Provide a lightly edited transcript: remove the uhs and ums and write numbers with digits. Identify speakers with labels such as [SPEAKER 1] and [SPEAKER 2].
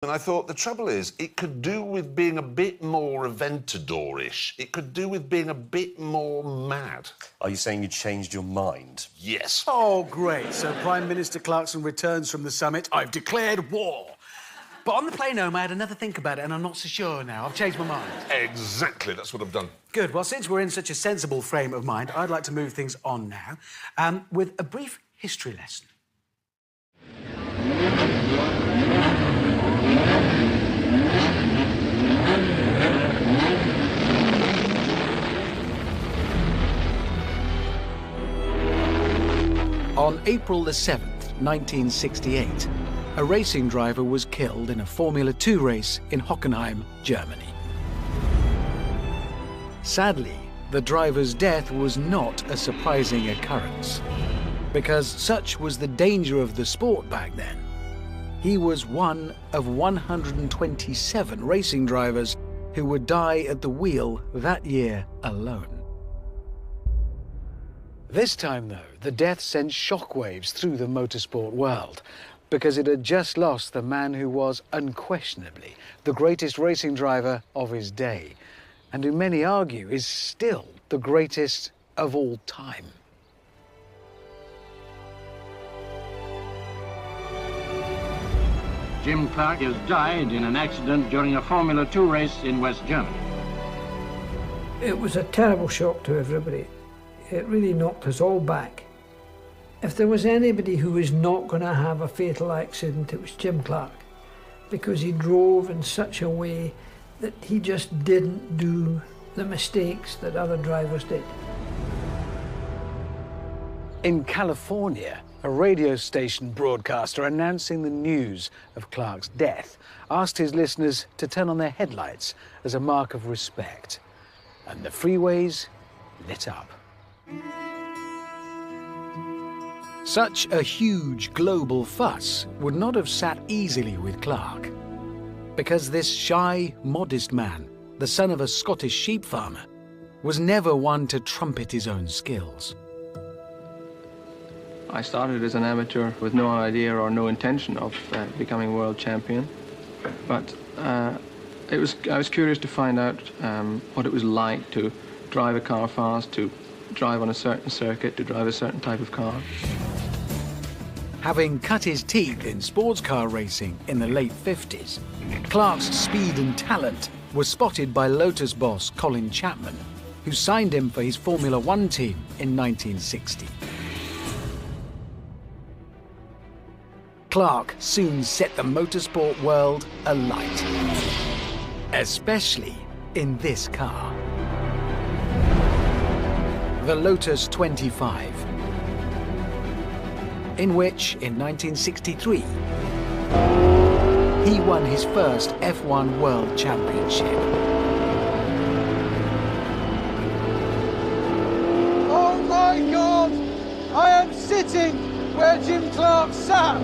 [SPEAKER 1] And I thought, the trouble is, it could do with being a bit more Aventador-ish. It could do with being a bit more mad.
[SPEAKER 2] Are you saying you changed your mind?
[SPEAKER 1] Yes.
[SPEAKER 3] Oh, great. So Prime Minister Clarkson returns from the summit. I've declared war. But on the plane home, I had another think about it, and I'm not so sure now. I've changed my mind.
[SPEAKER 1] Exactly, that's what I've done.
[SPEAKER 3] Good. Well, since we're in such a sensible frame of mind, I'd like to move things on now with a brief history lesson. On April the 7th, 1968, a racing driver was killed in a Formula 2 race in Hockenheim, Germany. Sadly, the driver's death was not a surprising occurrence, because such was the danger of the sport back then. He was one of 127 racing drivers who would die at the wheel that year alone. This time, though, the death sent shockwaves through the motorsport world, because it had just lost the man who was unquestionably the greatest racing driver of his day, and who many argue is still the greatest of all time.
[SPEAKER 4] Jim Clark has died in an accident during a Formula 2 race in West Germany.
[SPEAKER 5] It was a terrible shock to everybody. It really knocked us all back. If there was anybody who was not going to have a fatal accident, it was Jim Clark, because he drove in such a way that he just didn't do the mistakes that other drivers did.
[SPEAKER 3] In California, a radio station broadcaster announcing the news of Clark's death asked his listeners to turn on their headlights as a mark of respect, and the freeways lit up. Such a huge global fuss would not have sat easily with Clark, because this shy, modest man, the son of a Scottish sheep farmer, was never one to trumpet his own skills.
[SPEAKER 6] I started as an amateur with no idea or no intention of becoming world champion, but I was curious to find out what it was like to drive a car fast, to drive on a certain circuit, to drive a certain type of car.
[SPEAKER 3] Having cut his teeth in sports car racing in the late 50s, Clark's speed and talent was spotted by Lotus boss Colin Chapman, who signed him for his Formula 1 team in 1960. Clark soon set the motorsport world alight, especially in this car. The Lotus 25, in which, in 1963, he won his first F1 World Championship.
[SPEAKER 7] Oh my God! I am sitting where Jim Clark sat!